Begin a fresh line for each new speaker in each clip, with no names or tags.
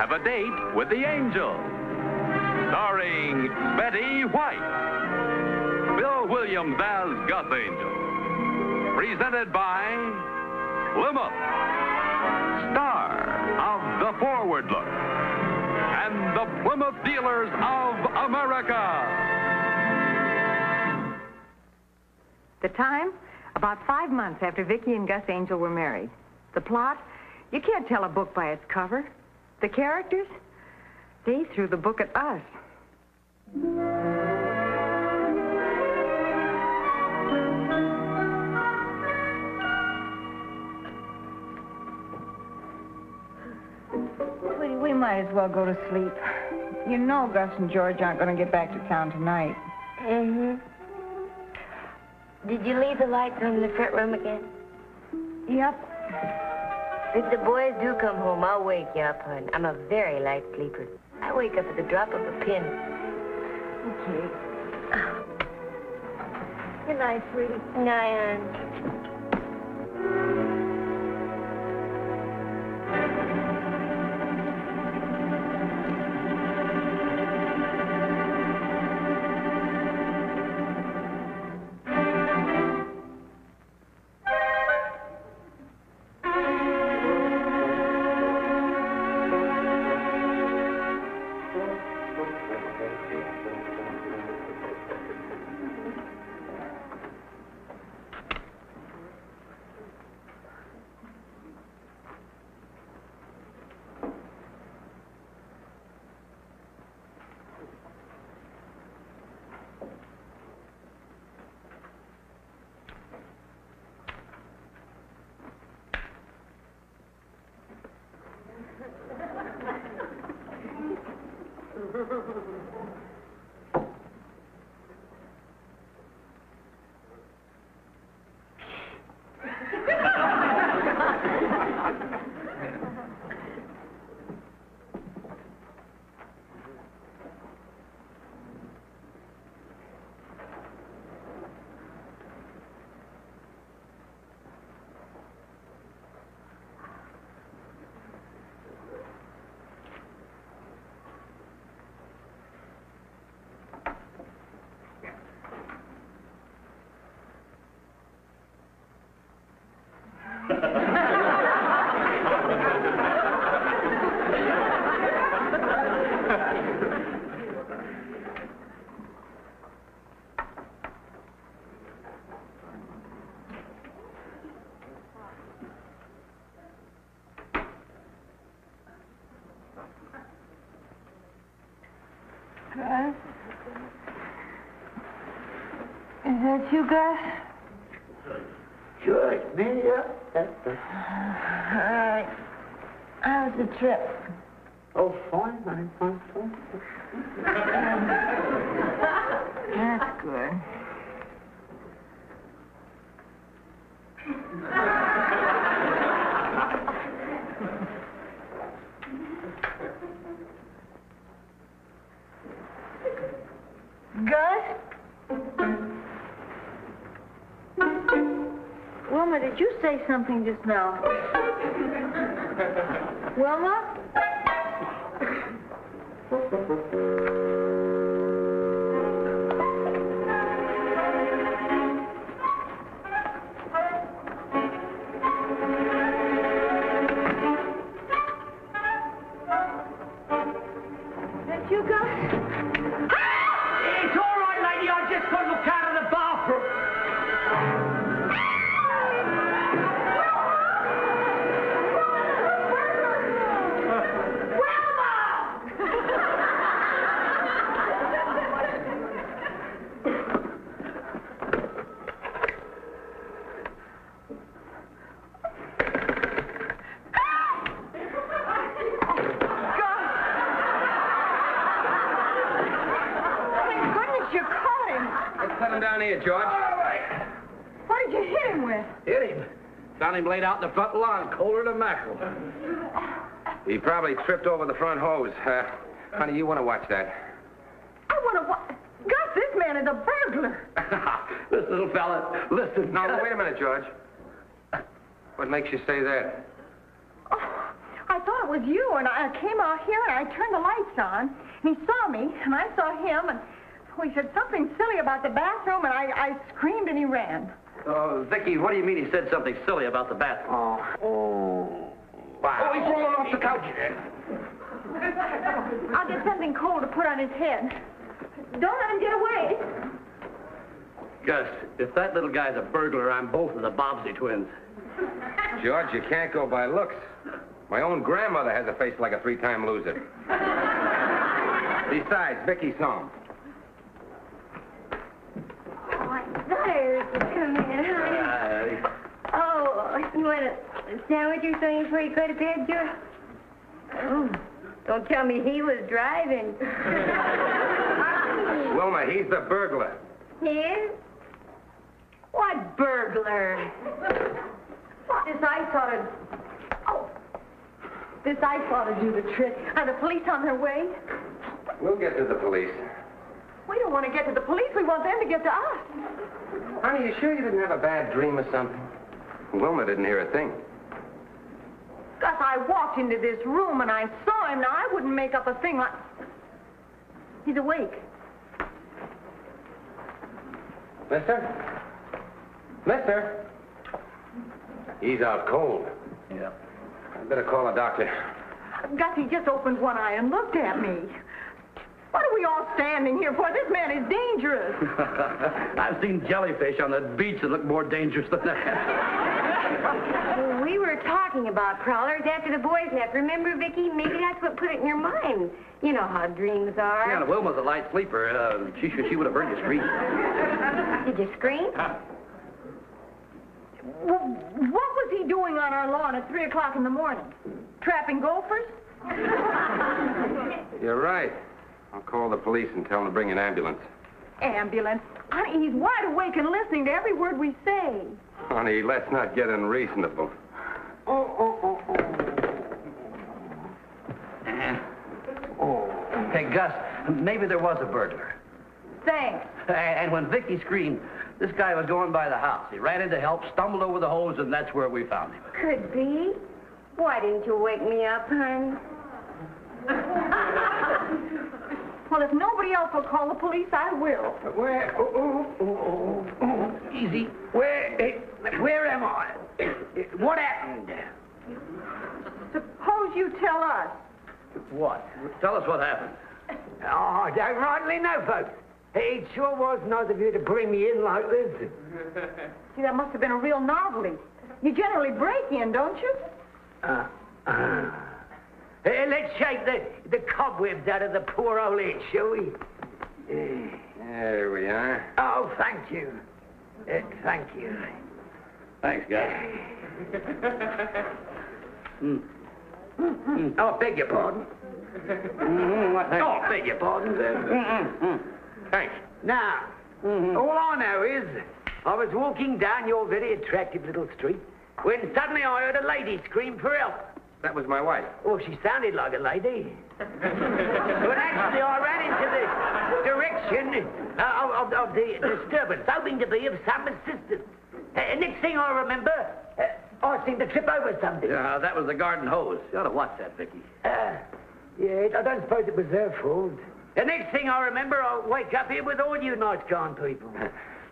Have a Date with the Angel. Starring Betty White. Bill Williams as Gus Angel. Presented by Plymouth, star of The Forward Look, and the Plymouth Dealers of America.
The time? About 5 months after Vicki and Gus Angel were married. The plot? You can't tell a book by its cover. The characters? They threw the book at us. We might as well go to sleep. You know Gus and George aren't going to get back to town tonight.
Mm-hmm. Did you leave the lights on in the front room again?
Yep.
If the boys do come home, I'll wake you up, hon. I'm a very light sleeper. I wake up at the drop of a pin.
Okay. Good night, sweetie.
Night, hon.
Gus? Is that you, Gus?
Sure, it's me, yeah.
All right. How's the trip?
Oh, fine, honey, fine.
That's good. Gus? Wilma, did you say something just now? Wilma? That you, Gus?
It's all right, lady. I just got looked out of the bathroom.
Down here, George.
All right.
What did you hit him with?
Hit him. Found him laid out in the front lawn, colder than mackerel. He probably tripped over the front hose. Honey, you want to watch that?
I want to watch. Gus, this man is a burglar.
This little fella, listen. No, wait a minute, George. What makes you say that?
Oh, I thought it was you, and I came out here, and I turned the lights on, and he saw me, and I saw him, and he said something silly about the bathroom, and I screamed, and he ran.
Oh, Vicky, what do you mean he said something silly about the bathroom?
Oh, he's rolling off the couch.
I'll get something cold to put on his head. Don't let him get away.
Gus, if that little guy's a burglar, I'm both of the Bobbsey twins.
George, you can't go by looks. My own grandmother has a face like a three-time loser. Besides, Vicky saw him.
Oh, I thought I heard you come in, honey. Oh, you want a sandwich or something before you go to bed, George? Oh, don't tell me he was driving.
Wilma, he's the burglar.
He is? What burglar?
This ice ought to... Oh. This ice ought to do the trick. Are the police on their way?
We'll get to the police.
We don't want to get to the police. We want them to get to us.
Honey, you sure you didn't have a bad dream or something? Wilma didn't hear a thing.
Gus, I walked into this room and I saw him. Now, I wouldn't make up a thing like... He's awake.
Mister? Mister? He's out cold.
Yeah.
I'd better call a doctor.
Gus, he just opened one eye and looked at me. What are we all standing here for? This man is dangerous.
I've seen jellyfish on the beach that look more dangerous than that.
Well, we were talking about prowlers after the boys left. Remember, Vicky? Maybe that's what put it in your mind. You know how dreams are.
Yeah, Wilma's a light sleeper. She would have heard you scream.
Did you scream?
Well, what was he doing on our lawn at 3 o'clock in the morning? Trapping gophers?
You're right. I'll call the police and tell them to bring an ambulance.
Ambulance? Honey, he's wide awake and listening to every word we say.
Honey, let's not get unreasonable.
Hey, Gus, maybe there was a burglar.
Thanks.
And when Vicky screamed, this guy was going by the house. He ran in to help, stumbled over the hose, and that's where we found him.
Could be. Why didn't you wake me up, hon?
Well, if nobody else will call the police, I will.
Where?
Easy.
Where am I? What happened?
Suppose you tell us.
What? Tell us what happened.
Oh, I don't rightly know, folks. It sure was nice of you to bring me in like this.
See, that must have been a real novelty. You generally break in, don't you?
Let's shake the cobwebs out of the poor old head, shall we?
There we are.
Oh, thank you. Thank you.
Thanks, Gus.
Oh, beg your pardon. Oh, beg your pardon.
Thanks.
Now, all I know is I was walking down your very attractive little street when suddenly I heard a lady scream for help.
That was my wife.
Oh, she sounded like a lady. But actually, I ran into the direction of the disturbance, hoping to be of some assistance. Next thing I remember, I seemed to trip over something.
Yeah, that was the garden hose. You ought to watch that, Vicky.
Yeah, I don't suppose it was their fault. The next thing I remember, I wake up here with all you nice kind people.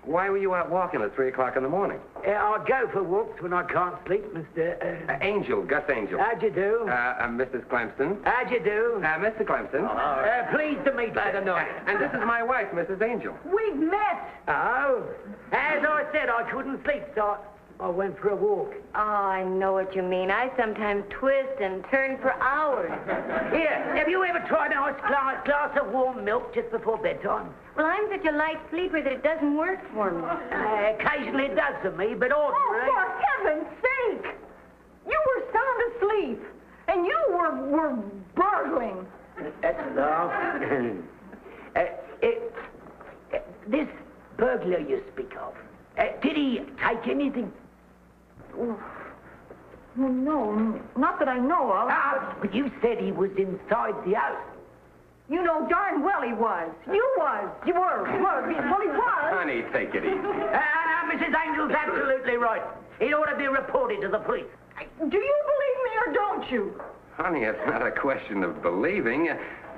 Why were you out walking at 3 o'clock in the morning?
I go for walks when I can't sleep, Mr.
Angel, Gus Angel.
How'd you do?
Mrs. Clemson.
How'd you do?
Mr. Clemson.
Pleased to meet you.
And this is my wife, Mrs. Angel.
We've met.
Oh, as I said, I couldn't sleep, so I went for a walk.
Oh, I know what you mean. I sometimes twist and turn for hours.
Here, have you ever tried a nice glass of warm milk just before bedtime?
Well, I'm such a light sleeper that it doesn't work for me.
Occasionally it does for me, but
Oh,
ordinarily...
for heaven's sake! You were sound asleep, and you were burgling.
That's enough. This burglar you speak of, did he take anything?
Oh, no, not that I know of.
But you said he was inside the house.
You know darn well he was. You was. You were. Well, he was.
Honey, take it easy.
Now, Mrs. Angel's absolutely right. It ought to be reported to the police.
Do you believe me or don't you?
Honey, it's not a question of believing.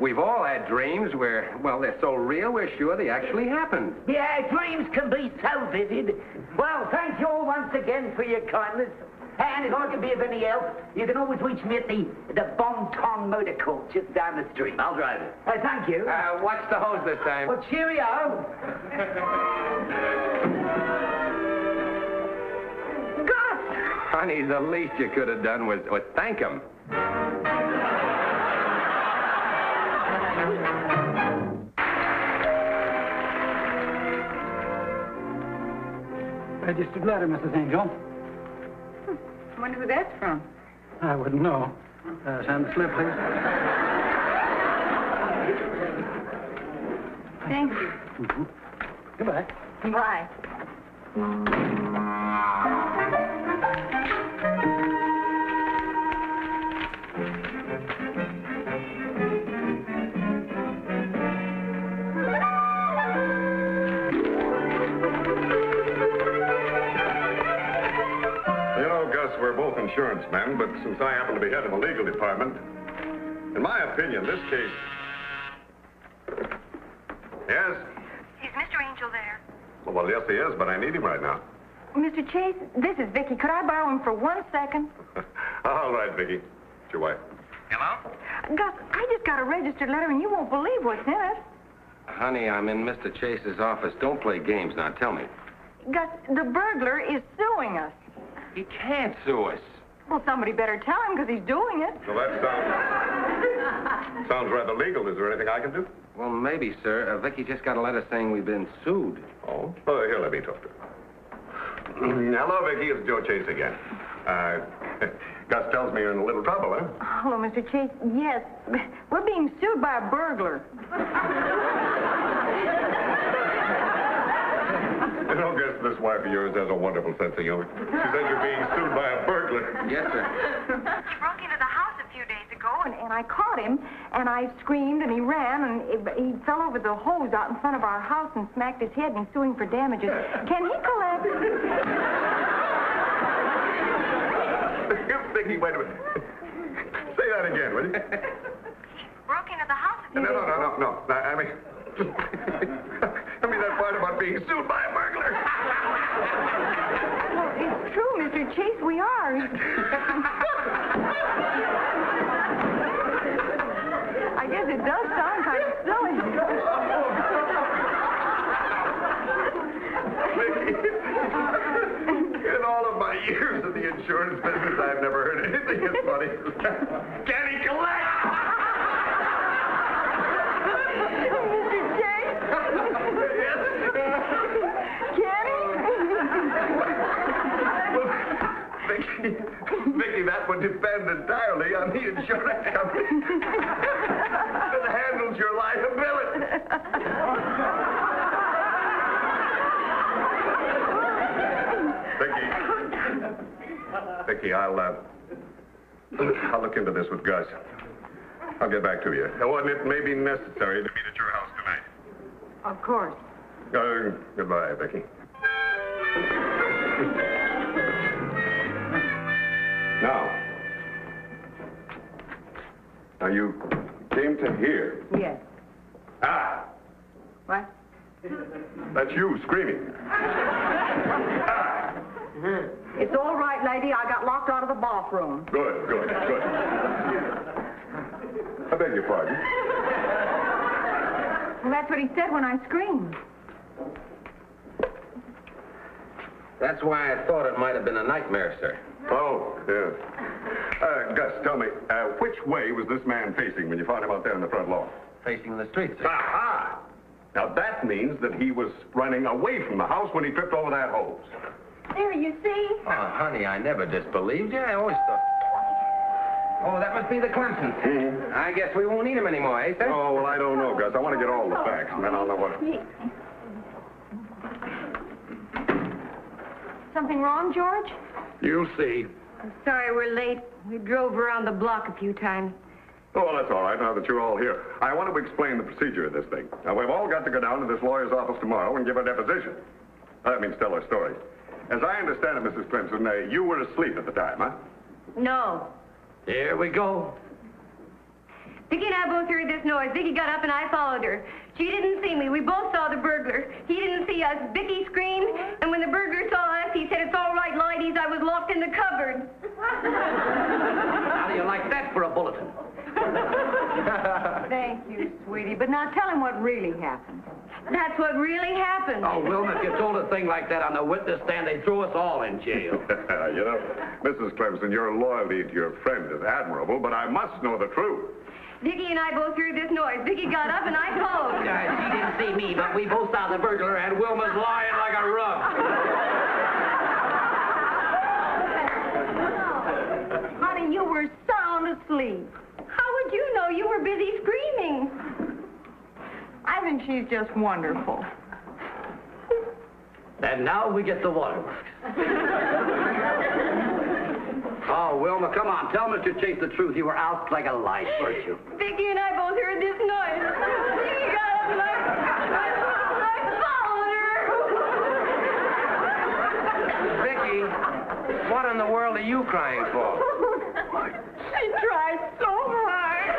We've all had dreams where, well, they're so real, we're sure they actually happened.
Yeah, dreams can be so vivid. Well, thank you all once again for your kindness. And if I can be of any help, you can always reach me at the Bon Ton Motor Court just down the street.
I'll drive it.
Thank you.
Watch the hose this time.
Well, cheerio.
Gus!
Honey, the least you could have done was thank him.
Registered letter, Mrs. Angel.
I wonder who that's from.
I wouldn't know. Sign the slip, please.
Thank you.
Mm-hmm. Goodbye.
Bye.
We're both insurance men, but since I happen to be head of the legal department, in my opinion, this case... Yes?
Is Mr. Angel there?
Well, yes, he is, but I need him right now.
Mr. Chase, this is Vicky. Could I borrow him for 1 second?
All right, Vicky. It's your wife.
Hello?
Gus, I just got a registered letter, and you won't believe what's in it.
Honey, I'm in Mr. Chase's office. Don't play games now. Tell me.
Gus, the burglar is suing us.
He can't sue us.
Well, somebody better tell him, because he's doing it.
Well, that sounds rather legal. Is there anything I can do?
Well, maybe, sir. Vicky just got a letter saying we've been sued.
Oh? Here, let me talk to her. Hello, Vicky. It's Joe Chase again. Gus tells me you're in a little trouble, huh?
Hello, Mr. Chase. Yes, we're being sued by a burglar.
You know, Gus, this wife of yours has a wonderful sense of humor. She says you're being sued by a burglar.
Yes, sir.
He broke into the house a few days ago, and I caught him, and I screamed, and he ran, and he fell over the hose out in front of our house and smacked his head, and he's suing for damages. Can he collect?
Vicky, wait a minute. Say that again, will you?
Broke into the house a few days ago.
No. I mean that part about being sued by a burglar.
Well, it's true, Mr. Chase, we are. I guess it does sound kind of silly.
In all of my years in the insurance business, I've never heard anything as funny. Can he collect?
Mr. Chase?
Yes.
Can he?
Vicky, that would depend entirely on the insurance company that handles your liability. Vicky, I'll look into this with Gus. I'll get back to you. Oh, and it may be necessary to meet at your house tonight.
Of course.
Goodbye, Vicky. Now, you came to here.
Yes.
Ah!
What?
That's you screaming. Ah!
It's all right, lady. I got locked out of the bathroom.
Good. I beg your pardon.
Well, that's what he said when I screamed.
That's why I thought it might have been a nightmare, sir.
Oh, yes. Gus, tell me, which way was this man facing when you found him out there in the front lawn?
Facing the street, sir.
Aha! Now, that means that he was running away from the house when he tripped over that hose.
There, you see?
Oh, honey, I never disbelieved you. I always thought... Oh, that must be the Clemson.
Mm-hmm.
I guess we won't need him anymore, eh, sir?
Oh, well, I don't know, Gus. I want to get all the facts, and then I'll know what...
Something wrong, George?
You'll see.
I'm sorry we're late. We drove around the block a few times.
Oh, well, that's all right, now that you're all here. I want to explain the procedure of this thing. Now, we've all got to go down to this lawyer's office tomorrow and give a deposition. That means tell our story. As I understand it, Mrs. Clemson, you were asleep at the time, huh?
No.
Here we go.
Vicky and I both heard this noise. Vicky got up and I followed her. She didn't see me. We both saw the burglar. He didn't see us. Vicky screamed, and when the burglar saw us, he said, "It's all right, ladies. I was locked in the cupboard."
How do you like that for a bulletin?
Thank you, sweetie. But now tell him what really happened.
That's what really happened.
Oh, Wilma, if you told a thing like that on the witness stand, they'd throw us all in jail.
You know, Mrs. Clemson, your loyalty to your friend is admirable, but I must know the truth.
Vicky and I both heard this noise. Vicky got up and I followed her.
She didn't see me, but we both saw the burglar, and Wilma's lying like a rug.
Honey, you were sound asleep.
How would you know? You were busy screaming.
I think she's just wonderful.
And now we get the waterworks. Oh, Wilma, come on. Tell Mr. Chase the truth. You were out like a light, weren't you?
Vicky and I both heard this noise. Vicky got up and I followed her.
Vicky, what in the world are you crying for?
She tried so hard.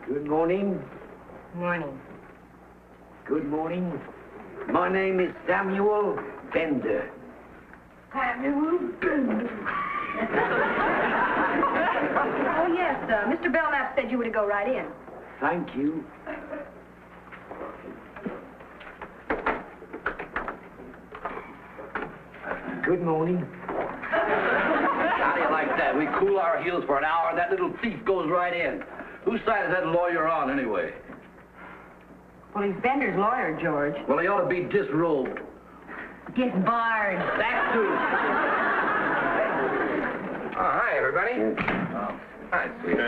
Good morning.
Morning.
Good morning. My name is Samuel Bender.
Samuel Bender.
Oh, yes, Mr. Belknap said you were to go right in.
Thank you. Good morning.
How do you like that? We cool our heels for an hour, and that little thief goes right in. Whose side is that lawyer on, anyway?
Well, he's Bender's lawyer, George.
Well, he ought to be disrobed.
Disbarred.
That too.
Oh, hi, everybody. Hi, sweetie.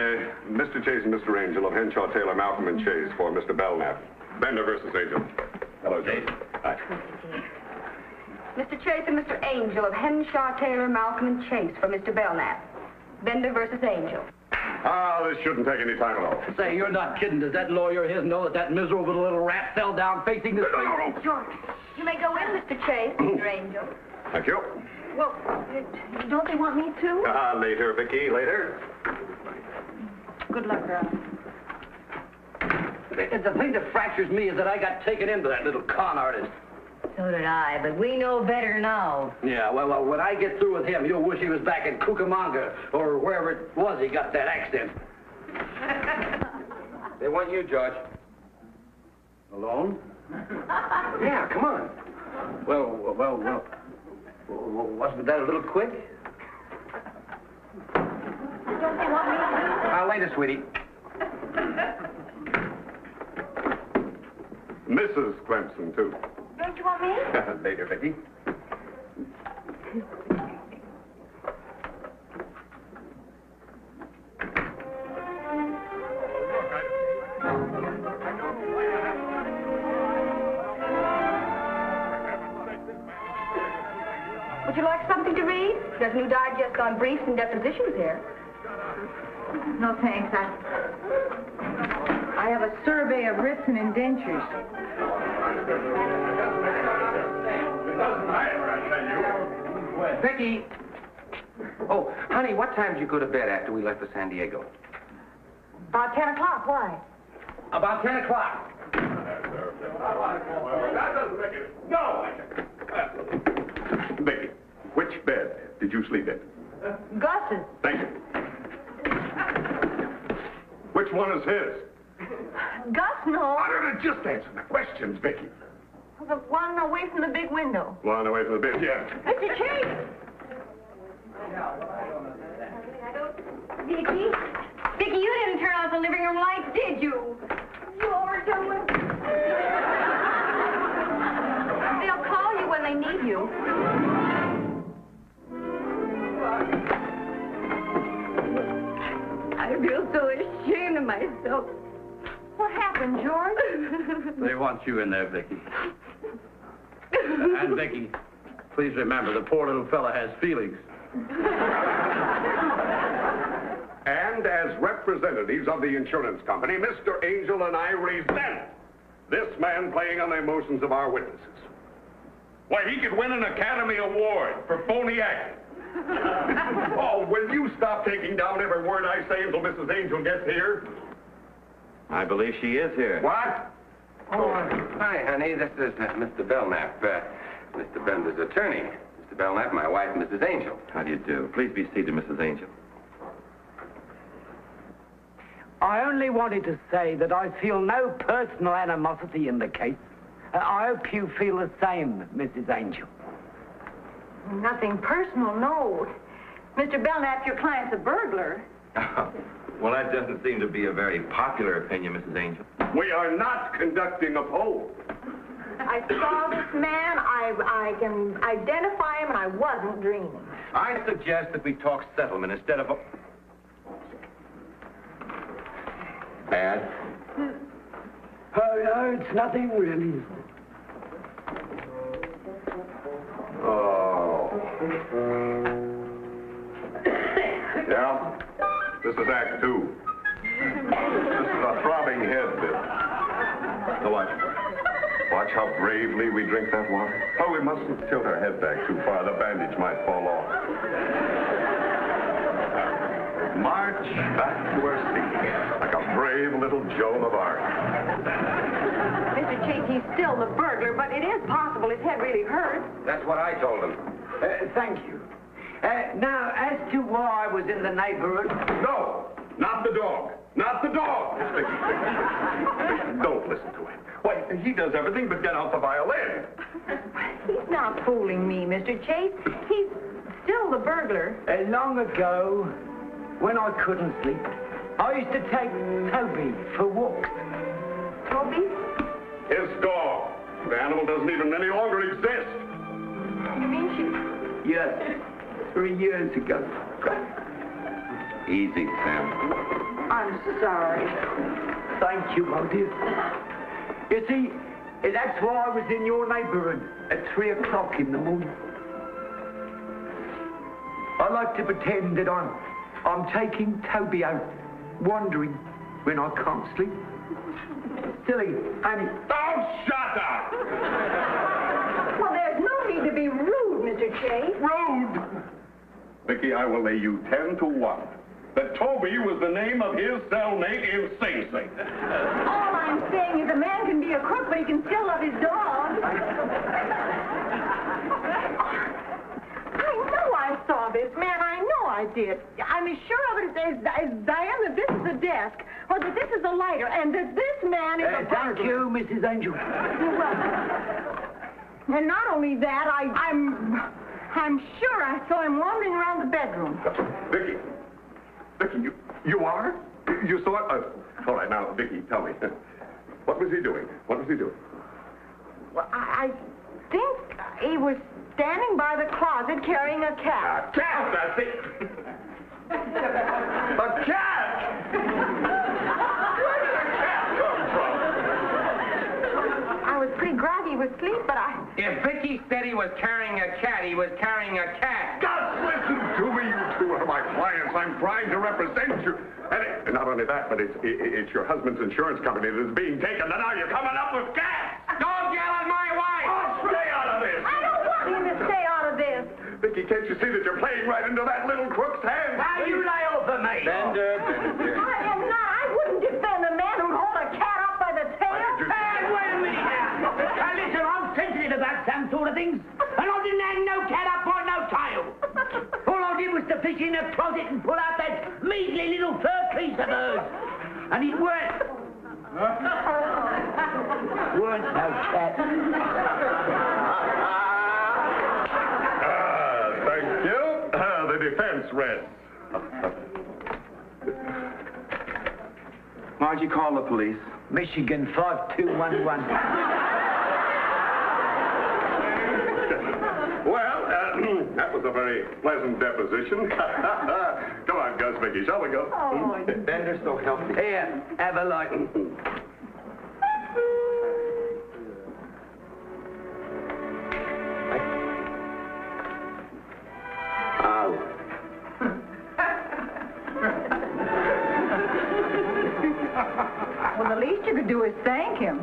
Mr. Chase and Mr. Angel of Henshaw, Taylor, Malcolm, and Chase for Mr. Belknap. Bender versus Angel. Hello, Chase. Hi.
Mr. Chase and Mr. Angel of Henshaw, Taylor, Malcolm, and Chase for Mr. Belknap. Bender versus Angel.
Ah, this shouldn't take any time at all.
Say, you're not kidding. Does that lawyer of his know that that miserable little rat fell down facing the street?
George, you may go in, Mr. Chase, Mr. Angel.
Thank you.
Well, don't they want me to?
Later, Vicky, later.
Good luck, girl.
The thing that fractures me is that I got taken into that little con artist.
So did I, but we know better now.
Yeah, well, when I get through with him, you'll wish he was back in Cucamonga or wherever it was he got that accent.
They want you, George.
Alone?
Yeah, come on.
Well, wasn't that a little quick?
Don't they want me to?
Later, sweetie.
Mrs. Clemson, too.
Don't you want me?
Later, Vicky.
Would you like something to read? There's a new digest on briefs and depositions here.
No, thanks. I have a survey of writs and indentures.
Vicky. Oh, honey, what time did you go to bed after we left for San Diego?
About 10 o'clock. Why?
About 10 o'clock.
Vicky, which bed did you sleep in?
Gus's.
Thank you. Which one is his?
Gus, no.
Just answer the questions, Vicky.
The one away from the big window.
One away from the bed, yeah.
Mr. Chase!
Vicky? Vicky, you didn't turn off the living room lights, did you? You over somewhere? They'll call you when they need you. I feel so ashamed of myself.
What happened, George?
They want you in there, Vicky. And Vicky, please remember, the poor little fella has feelings.
And as representatives of the insurance company, Mr. Angel and I resent This man playing on the emotions of our witnesses. Why, he could win an Academy Award for phony acting. Oh, will you stop taking down every word I say until Mrs. Angel gets here?
I believe she is here.
What?
Oh, hi, honey. This is Mr. Belknap, Mr. Bender's attorney. Mr. Belknap, my wife, Mrs. Angel. How do you do? Please be seated, Mrs. Angel.
I only wanted to say that I feel no personal animosity in the case. I hope you feel the same, Mrs. Angel.
Nothing personal, no. Mr. Belknap, your client's a burglar.
Well, that doesn't seem to be a very popular opinion, Mrs. Angel.
We are not conducting a poll.
I saw this man, I can identify him, and I wasn't dreaming.
I suggest that we talk settlement instead of... Bad?
Oh, no, it's nothing really.
Oh. Yeah? This is Act 2. This is a throbbing head bit. Now watch. Watch how bravely we drink that water. Oh, we mustn't tilt our head back too far. The bandage might fall off. March back to our seat like a brave little Joan of Arc.
Mr. Chase, he's still the burglar, but it is possible his head really hurts.
That's what I told him.
Thank you. Now, as to why I was in the neighborhood...
No, not the dog. Not the dog. Vicky. Don't listen to him. Why, he does everything but get out the violin.
He's not fooling me, Mr. Chase. He's still the burglar.
long ago, when I couldn't sleep, I used to take Toby for walks.
Toby?
His dog. The animal doesn't even any longer exist.
You mean she...
Yes, 3 years ago.
Easy, Sam.
I'm sorry.
Thank you, my dear. You see, that's why I was in your neighborhood at 3 o'clock in the morning. I like to pretend that I'm taking Toby out, wandering when I can't sleep. Silly, and...
Oh, shut up!
Well, there's no need to be rude, Mr. Chase.
Rude! Vicky, I will lay you 10 to 1 that Toby was the name of his cellmate in Sing Sing.
All I'm saying is a man can be a crook, but he can still love his dog. I know I saw this man. I know I did. I'm as sure of it as I am that this is a desk, or that this is a lighter, and that this man is a burglar.
Thank you, Mrs. Angel.
You're welcome. And not only that, I'm sure I saw him wandering around the bedroom.
Vicky, you are? You saw it? All right, now, Vicky, tell me. What was he doing? What was he doing?
Well, I think he was standing by the closet carrying a cat.
A cat, that's it. A cat! Where did a cat come from?
I was pretty groggy with sleep, but
If Vicky said he was carrying a cat, he was carrying a cat.
God, listen to me, you two are my clients. I'm trying to represent you. And not only that, but it's your husband's insurance company that is being taken, and now you're coming up with cats!
Don't yell at my wife!
Oh, stay out of this!
I don't want him to stay out of this.
Vicky, can't you see that you're playing right into that little crook's hand?
Now you lay off of me.
Bender.
I am not. I wouldn't defend a man who'd hold a cat up by the tail.
Hey, wait a minute now. Listen, I'm sensitive about some sort of things, and I didn't hang no cat up by no tail. All I did was to fish in a closet and pull out that measly little fur piece of hers. And it weren't no cat.
Thank you. The defense rests.
Why'd you call the police?
Michigan 5211.
Well, that was a very pleasant deposition. Come on, Gus, Vicky, shall we go?
Oh,
Bender's so healthy.
Here, have a light.
well, the least you could do is thank him.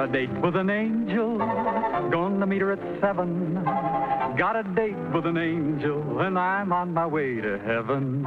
a date with an angel, gonna meet her at 7. Got a date with an angel, and I'm on my way to heaven.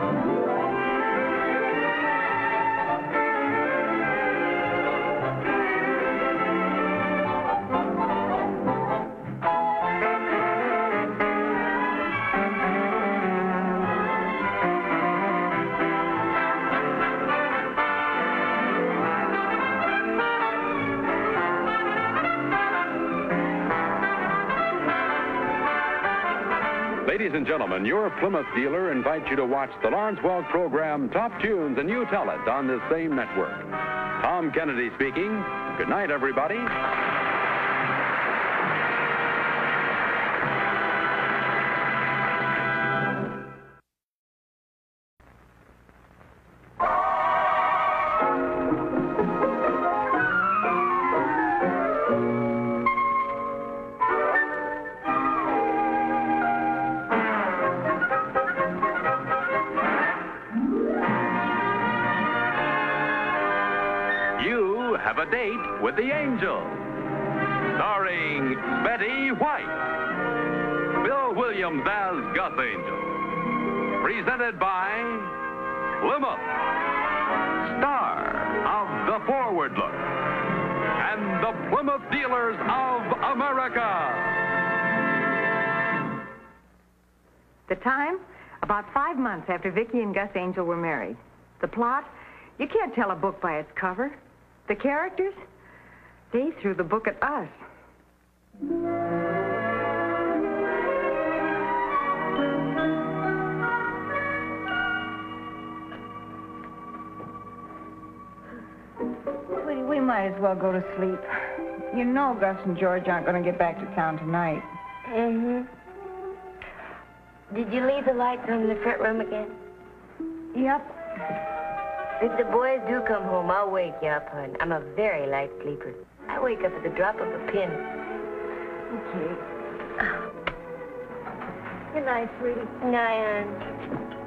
Ladies and gentlemen, your Plymouth dealer invites you to watch the Lawrence Welk program Top Tunes, and you tell it on this same network. Tom Kennedy speaking. Good night, everybody. You have a date with the angel. Starring Betty White. Bill Williams as Gus Angel. Presented by Plymouth. Star of The Forward Look. And the Plymouth Dealers of America.
The time? About 5 months after Vicki and Gus Angel were married. The plot? You can't tell a book by its cover. The characters? They threw the book at us.
We might as well go to sleep. You know Gus and George aren't going to get back to town tonight.
Mm-hmm. Did you leave the lights on in the front room again?
Yep.
If the boys do come home, I'll wake you up, hon. I'm a very light sleeper. I wake up at the drop of a pin.
Okay. Good night, sweetie.
Night, hon.